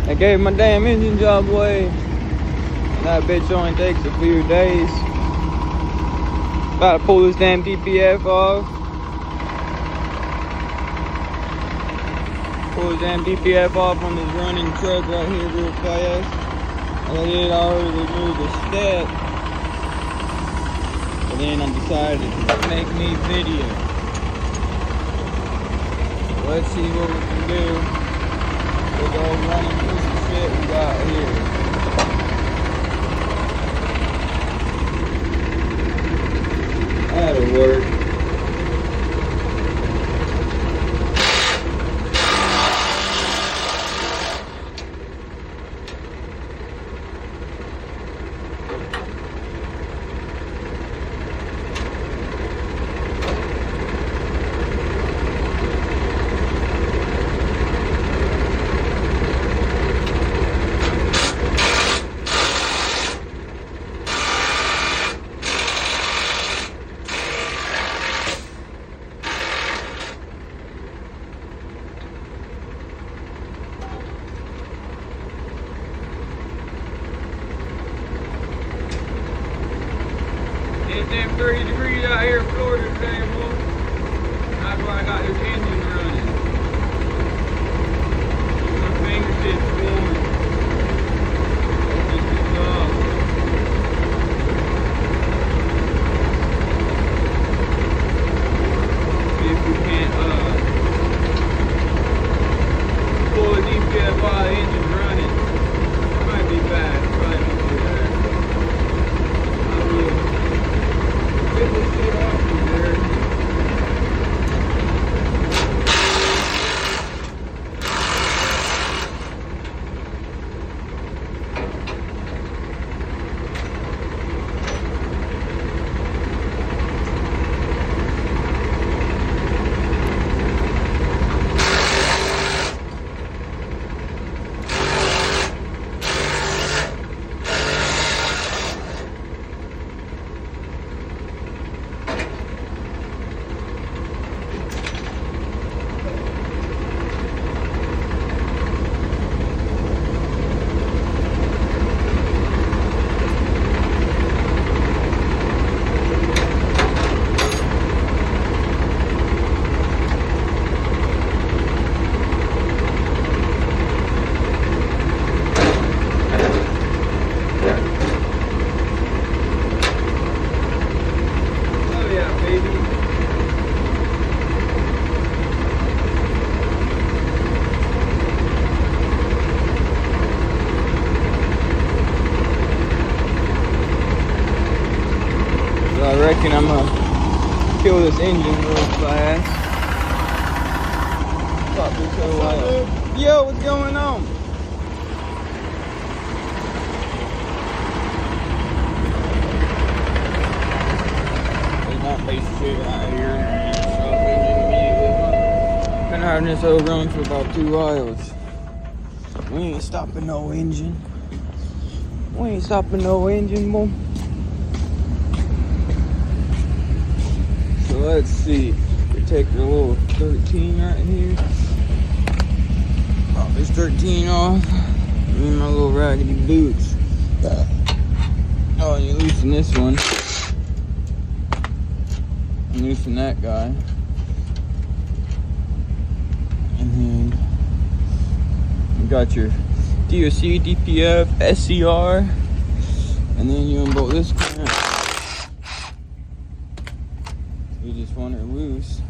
I gave my damn engine job away. And that bitch only takes a few days. About to pull this damn DPF off. Pull this damn DPF off on this running truck right here real fast. I did already remove the step. But then I decided to make me video. Let's see what we can do with the old running piece of shit we got here. That'll work. It's damn 30 degrees out here in Florida today, boy. That's why I got this engine running. My fingertips warm. Just gets off. See if we can't pull the DPF while the engine's running. It might be bad. Probably won't do that. I will. Get this shit off from there. I reckon I'm gonna kill this engine real fast. Pop this whole out. Yo, what's going on? There's not base shit out here. Stop engine immediately. Been having this whole run for about 2 hours. We ain't stopping no engine. We ain't stopping no engine, boy. So let's see. We take the little 13 right here. Pop this 13 off. And my little raggedy boots. Oh, and you loosen this one. And loosen that guy. And then you got your DOC, DPF, SCR. And then you unbolt this clamp. You just want it loose,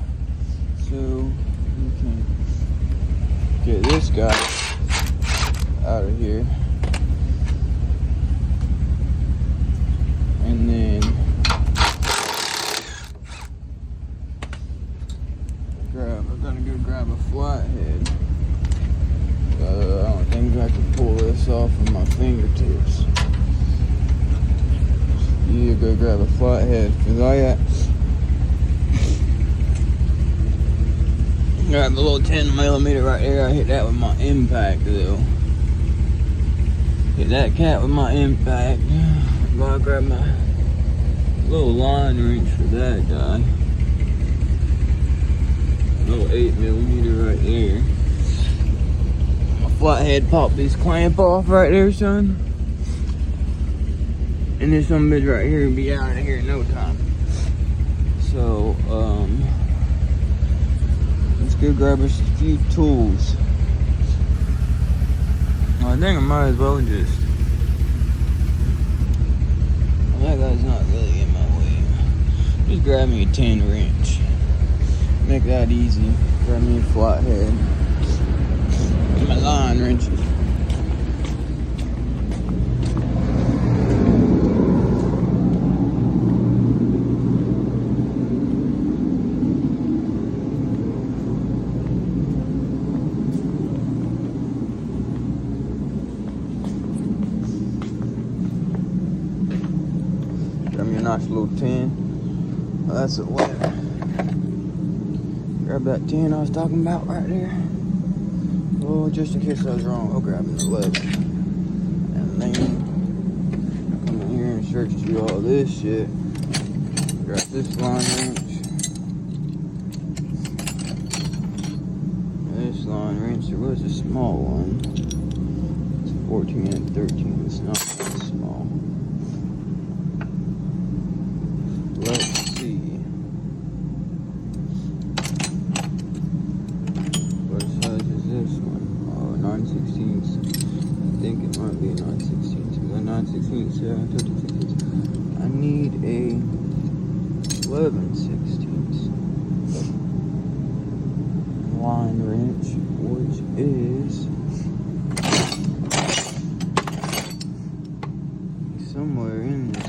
so you can get this guy out of here, and then I'm gonna go grab a flathead. I don't think I can pull this off with my fingertips. You go grab a flathead, cause got the little 10mm right there. I hit that with my impact though. Hit that cat with my impact. I'm gonna grab my little line wrench for that guy. Little 8mm right there. My flathead pop this clamp off right there, son. And this some bitch right here will be out of here in no time. So, let's go grab us a few tools. Well, I think I might as well just. That guy's not really in my way. Just grab me a 10 wrench. Make that easy. Grab me a flathead. And my line wrenches. Grab me a nice little 10. Oh, that's 11. Grab that 10 I was talking about right there. Oh, just in case I was wrong, I'll grab an 11. And then come in here and search through all this shit. Grab this line wrench. This line wrench, there was a small one. It's 14 and 13, it's not that small. Let's see. What size is this one? Oh, 9/16. I think it might be a 9/16. Because a 9/16, 7/56. I need a 11/16 line wrench, which is somewhere in this.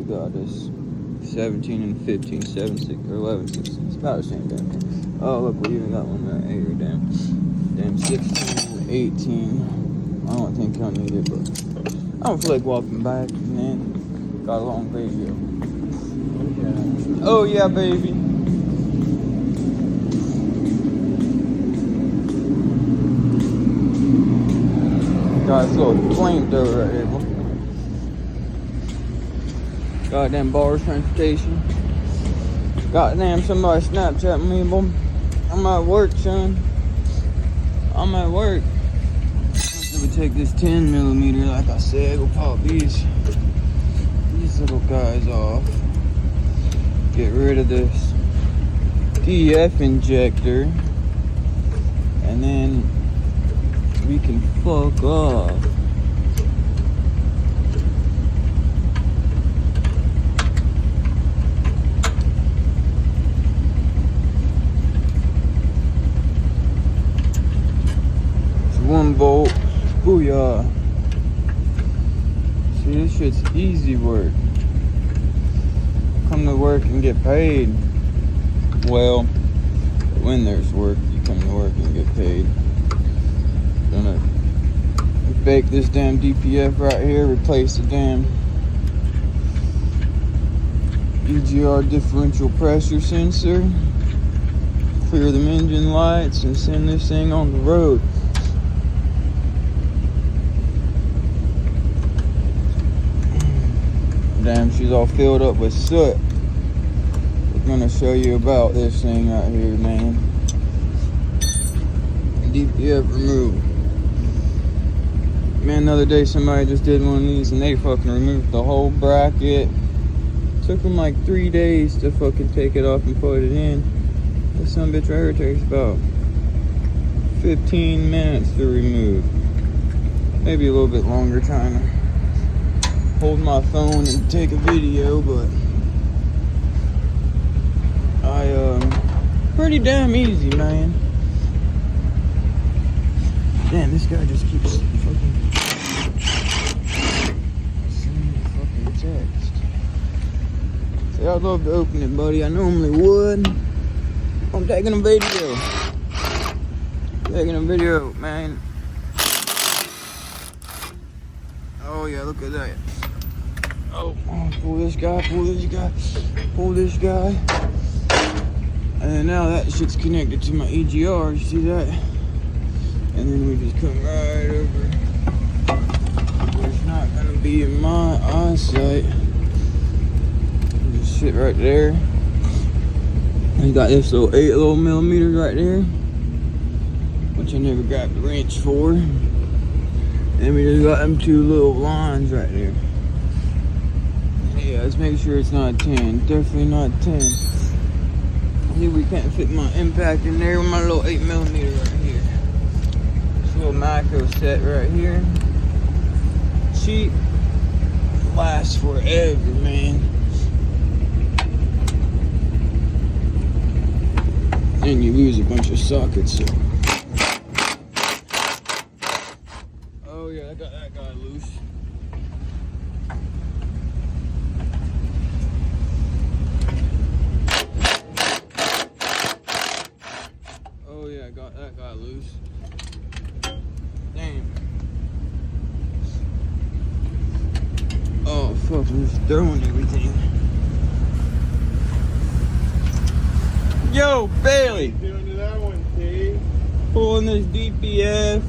Got this 17 and 15, 7, 6, or 11, 16. It's about the same damn thing. Oh, look, we even got one right here, damn 16 and 18. I don't think I'll need it, but I don't feel like walking back, man. Got a long video. Oh, yeah, baby. Got this little flamethrower right here, boy. Goddamn bars transportation. Goddamn somebody Snapchat me, boy. I'm at work, son. I'm at work. So we take this 10mm, like I said, go pop these little guys off. Get rid of this DF injector. And then we can fuck off. One bolt, booyah. See, this shit's easy work. Come to work and get paid. Well, when there's work, you come to work and get paid. Gonna bake this damn DPF right here, replace the damn EGR differential pressure sensor, clear them engine lights, and send this thing on the road. Damn, she's all filled up with soot. We're gonna show you about this thing right here, man. DPF removed. Man, the other day somebody just did one of these and they fucking removed the whole bracket. Took them like 3 days to fucking take it off and put it in. This son bitch right here takes about 15 minutes to remove. Maybe a little bit longer trying to hold my phone and take a video, but pretty damn easy, man. Damn, this guy just keeps fucking sending me fucking text. Say, I'd love to open it, buddy. I normally would. I'm taking a video. Taking a video, man. Oh yeah, look at that. Oh, pull this guy, pull this guy, pull this guy. And now that shit's connected to my EGR, you see that? And then we just come right over. It's not gonna be in my eyesight. Just sit right there. You got this little 8 little millimeters right there, which I never grabbed the wrench for. And we just got them 2 little lines right there. Yeah, let's make sure it's not 10. Definitely not 10. See, we can't fit my impact in there with my little 8 millimeter right here. This little macro set right here. Cheap. Lasts forever, man. And you lose a bunch of sockets. So. Oh yeah, I got that guy loose. Oh yeah, I got that guy loose. Damn. Oh fuck, I'm just throwing everything. Yo, Bailey! What are you doing to that one, T? Pulling this DPF. For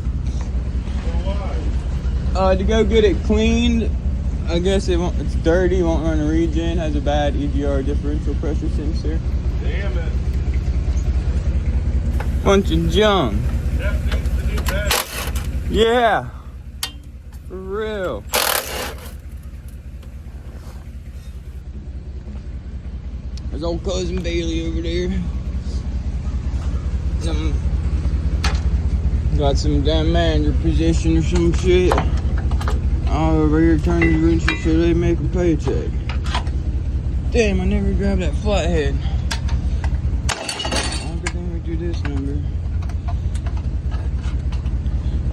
what? To go get it cleaned. I guess it's dirty, won't run a Regen, has a bad EGR differential pressure sensor. Damn it. Bunch of junk. That needs to do better. Yeah. For real. There's old cousin Bailey over there. Got some damn manager position or some shit. All over here turning his wrenches so they make a paycheck. Damn, I never grabbed that flathead. Oh, good thing we do this number.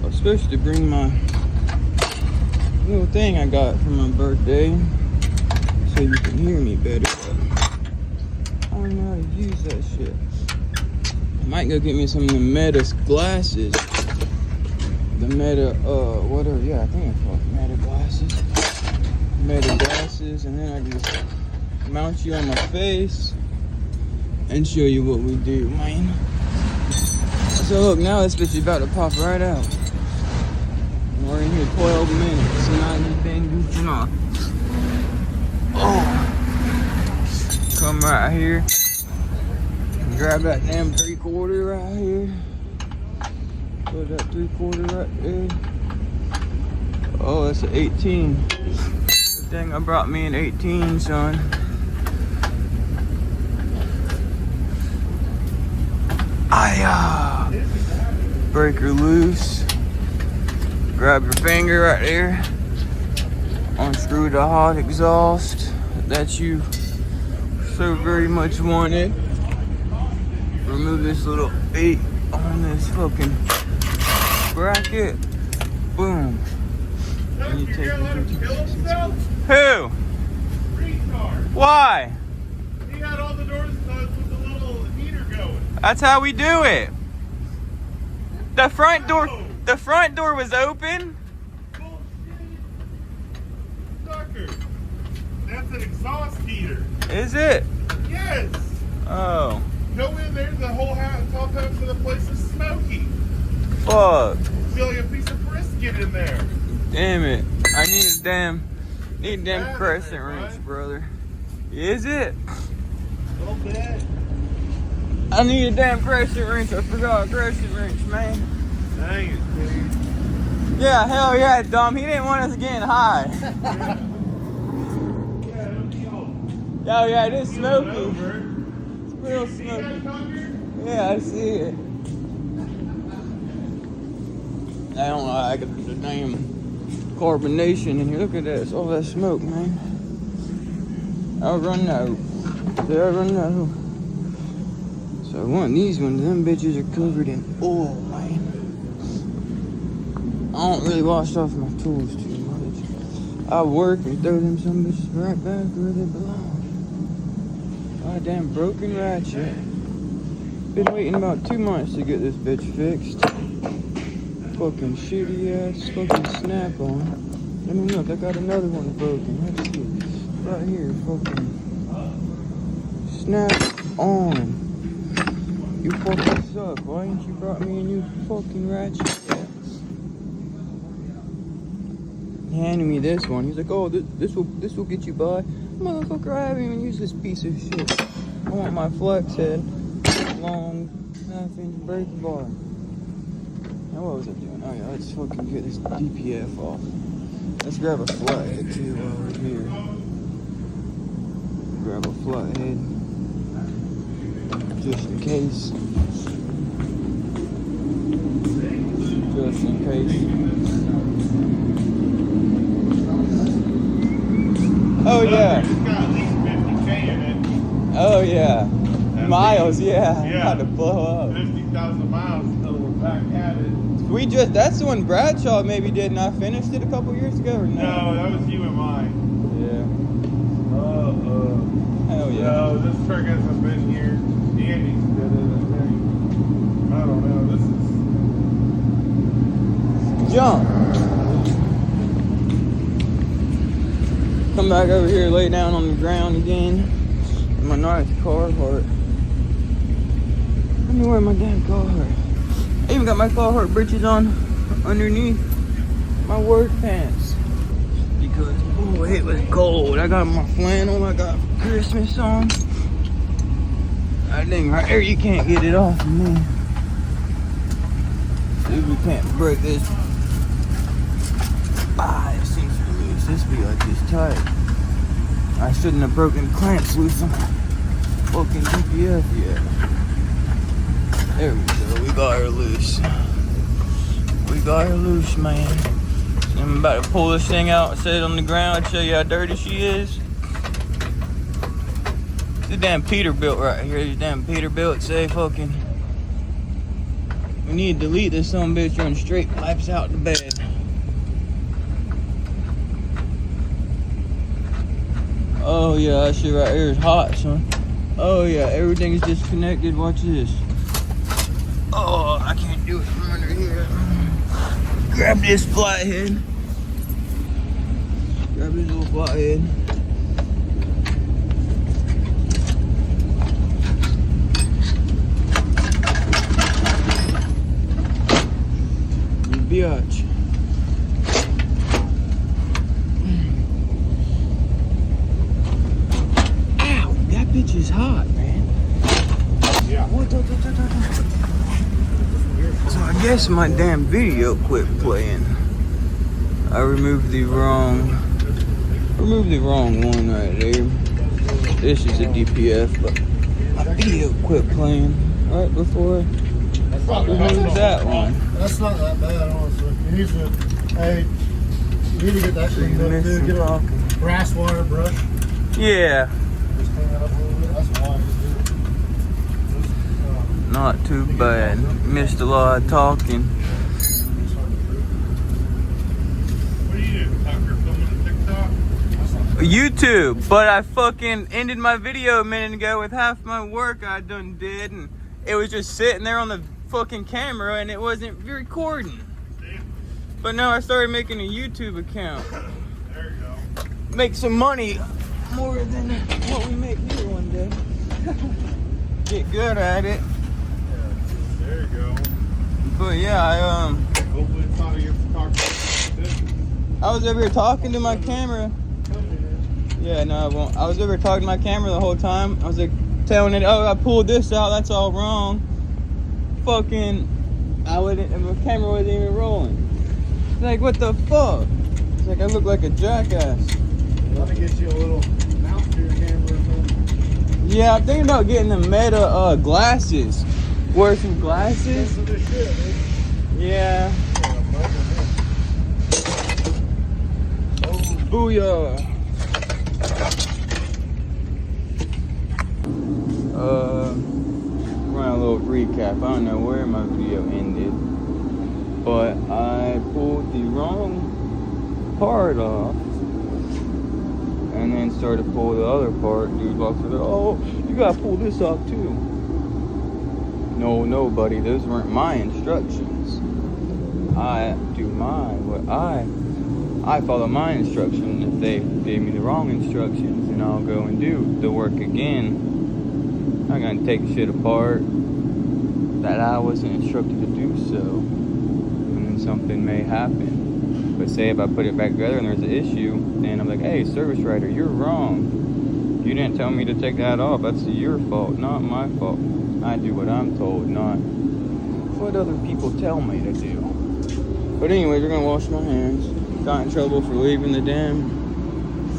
I was supposed to bring my little thing I got for my birthday so you can hear me better. I don't know how to use that shit. I might go get me some of the Meta glasses. The Meta, whatever, yeah, I think it's called Meta glasses. Meta glasses, and then I just mount you on my face and show you what we do, man. So look, now this bitch is about to pop right out. We're in here 12 minutes, and I've just been goofing off. Oh. Come right here. Grab that damn 3/4 right here. Put that 3/4 right there. Oh, that's an 18. Good thing I brought me an 18, son. Breaker loose. Grab your finger right there. Unscrew the hot exhaust that you so very much wanted. Remove this little 8 on this fucking bracket. Boom. And you take Who? Retard. Why? He had all the doors closed with the little heater going. That's how we do it. The front door was open. Bullshit. Sucker. That's an exhaust heater. Is it? Yes. Oh. Go in there, the whole house, top half of the place is smoky. Fuck. Feel like a piece of brisket in there. Damn it. I need a damn crescent wrench, brother. Is it? A little bit. I need a damn crescent wrench. I forgot a crescent wrench, man. Dang it, dude. Yeah, hell yeah, dumb. He didn't want us getting high. Oh yeah, it is smoky. It's real smoky. Yeah, I see it. I don't like the damn carbonation in here. Look at this. All that smoke, man. I'll run out. There, run out. So one of these ones, them bitches are covered in oil, man. I don't really wash off my tools too much. I work and throw them some bitches right back where they belong. Goddamn broken ratchet. Been waiting about 2 months to get this bitch fixed. Fucking shitty ass fucking snap on. I mean look, I got another one broken. Let's see. Right here, fucking snap on. You fucking suck. Why ain't you brought me a new fucking ratchet? He handed me this one. He's like, oh, this will get you by. Motherfucker, I haven't even used this piece of shit. I want my flex head, long 1/2-inch brake bar. Now what was I doing? Oh yeah, let's fucking get this DPF off. Let's grab a flathead too while we're here. Grab a flathead, just in case. Just in case. Oh yeah. It's got at least 50K in it. Oh yeah. Miles, yeah. Yeah. About to blow up. 50,000 miles until we're back at it. That's the one Bradshaw maybe did, and I finished it a couple years ago, or no? No, that was you and mine. Yeah. Hell yeah. No, this truck hasn't been here. Andy's did it, I think. I don't know. This is. Jump. Come back over here, lay down on the ground again. In my nice Carhartt. Let me wear my damn Carhartt. I even got my Carhartt britches on underneath my work pants. Because, oh, it was cold. I got my flannel I got for Christmas on. That thing right there, you can't get it off of me. See if we can't break this. Ah, it seems to be loose. This be like this tight. I shouldn't have broken the clamps loose on my fucking DPF yet. There we go. We got her loose. We got her loose, man. I'm about to pull this thing out and set it on the ground, show you how dirty she is. It's a damn Peterbilt right here. These damn Peterbilt say fucking. We need to delete this son of a bitch, run straight pipes out the bed. Oh yeah, that shit right here is hot, son. Oh yeah, everything's disconnected. Watch this. Oh, I can't do it from under here. Grab this flathead. Grab this little flathead. Biatch. Ow, that bitch is hot, man. Yeah. So I guess my damn video quit playing. I removed the wrong one right there. This is a DPF, but my video quit playing right before I removed that one. That's not that bad, honestly. You need to, hey, you need to get that cleaned up too. Get a brass wire brush. Yeah, Just clean that up a little bit. That's why I just do it. Just, not too bad. Missed a lot of talking. What do you do? Tucker filming TikTok? YouTube, but I fucking ended my video a minute ago with half my work I done did, and it was just sitting there on the fucking camera and it wasn't recording. But now I started making a YouTube account. There you go. Make some money, more than what we make here one day. Get good at it. There you go. But yeah, Hopefully it's not your photography. I was over here talking to my camera. Yeah, no, I won't. I was over here talking to my camera the whole time. I was like telling it, oh, I pulled this out, that's all wrong. Fucking, the camera wasn't even rolling. Like, what the fuck? It's like I look like a jackass. let me get you a little mount to your camera or something. Yeah, I'm thinking about getting the Meta glasses. Wear some glasses. That's this shit, dude. Yeah. Booyah. Run a little recap. I don't know where my video ended, but I pulled the wrong part off and then started to pull the other part. Dude walks over there, oh, you gotta pull this off too. No, buddy, those weren't my instructions. I follow my instructions. If they gave me the wrong instructions, then I'll go and do the work again. I'm gonna take shit apart that I wasn't instructed to do so, and then something may happen. But say if I put it back together and there's an issue, then I'm like, hey, service writer, you're wrong. You didn't tell me to take that off. That's your fault, not my fault. I do what I'm told, not what other people tell me to do. But anyways, we're gonna wash my hands. Got in trouble for leaving the damn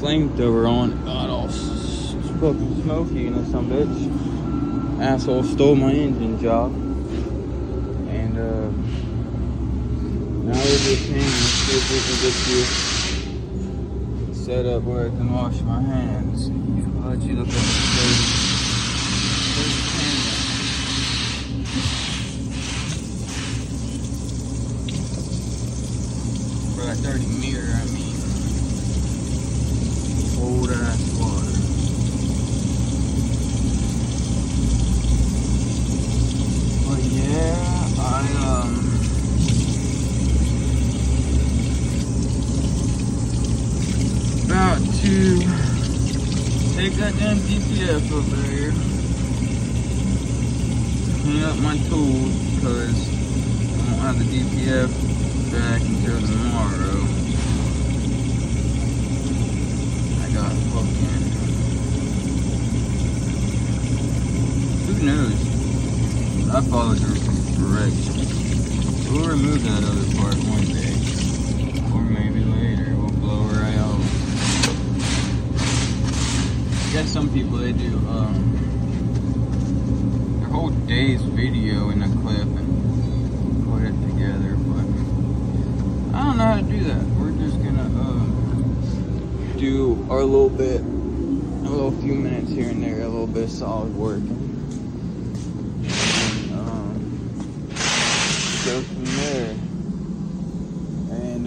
flamethrower on. It got all fucking smoky in some bitch. Asshole stole my engine job. And now we're just hanging. Let's see if we can get you set up where I can wash my hands. I'll let you look at the camera. For that dirty mirror, I mean. Old ass water. But yeah, about to take that damn DPF over there, clean up my tools because I won't have the DPF back until tomorrow. I got fucking, who knows? I followed your directions. We'll remove that other part one day, or maybe later. We'll blow right out. I guess some people, they do their whole day's video in a clip and put it together, but I don't know how to do that. We're just gonna do our little bit, a little few minutes here and there, a little bit of solid work, and go from there. And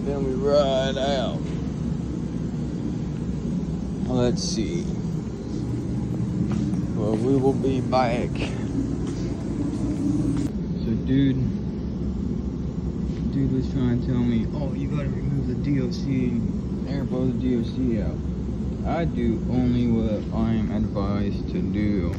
then we ride out. Let's see. Well, we will be back. So dude was trying to tell me, oh, you gotta remove the DOC, blow the DOC out. I do only what I'm advised to do.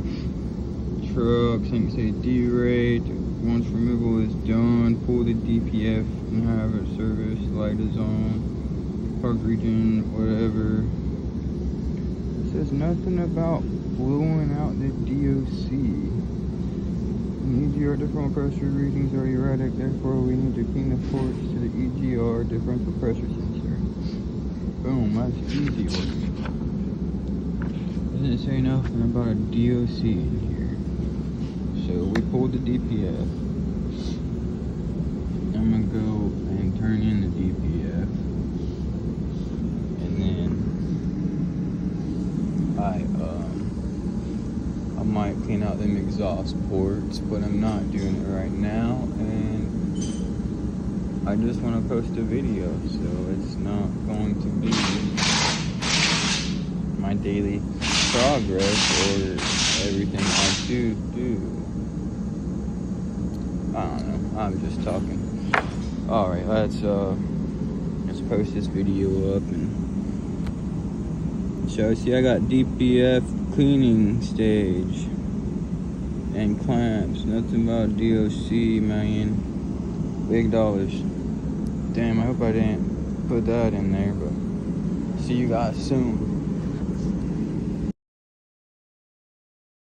Truck, things say derate. Once removal is done, pull the DPF and have it serviced. Light is on. Park Regen, whatever. It says nothing about blowing out the DOC. EGR differential pressure readings are erratic, therefore we need to clean the ports to the EGR differential pressure sensor. Boom, that's easy work. Doesn't say nothing about a DOC in here. So we pulled the DPF. I'm gonna go and turn in the DPF. And then I might clean out them exhaust ports, but I'm not doing it right now, and I just want to post a video, so it's not going to be my daily progress or everything I do. I don't know, I'm just talking. Alright, let's post this video up. And so see, I got DPF cleaning stage and clamps. Nothing about DOC, man. Big dollars. Damn, I hope I didn't put that in there, but see you guys soon.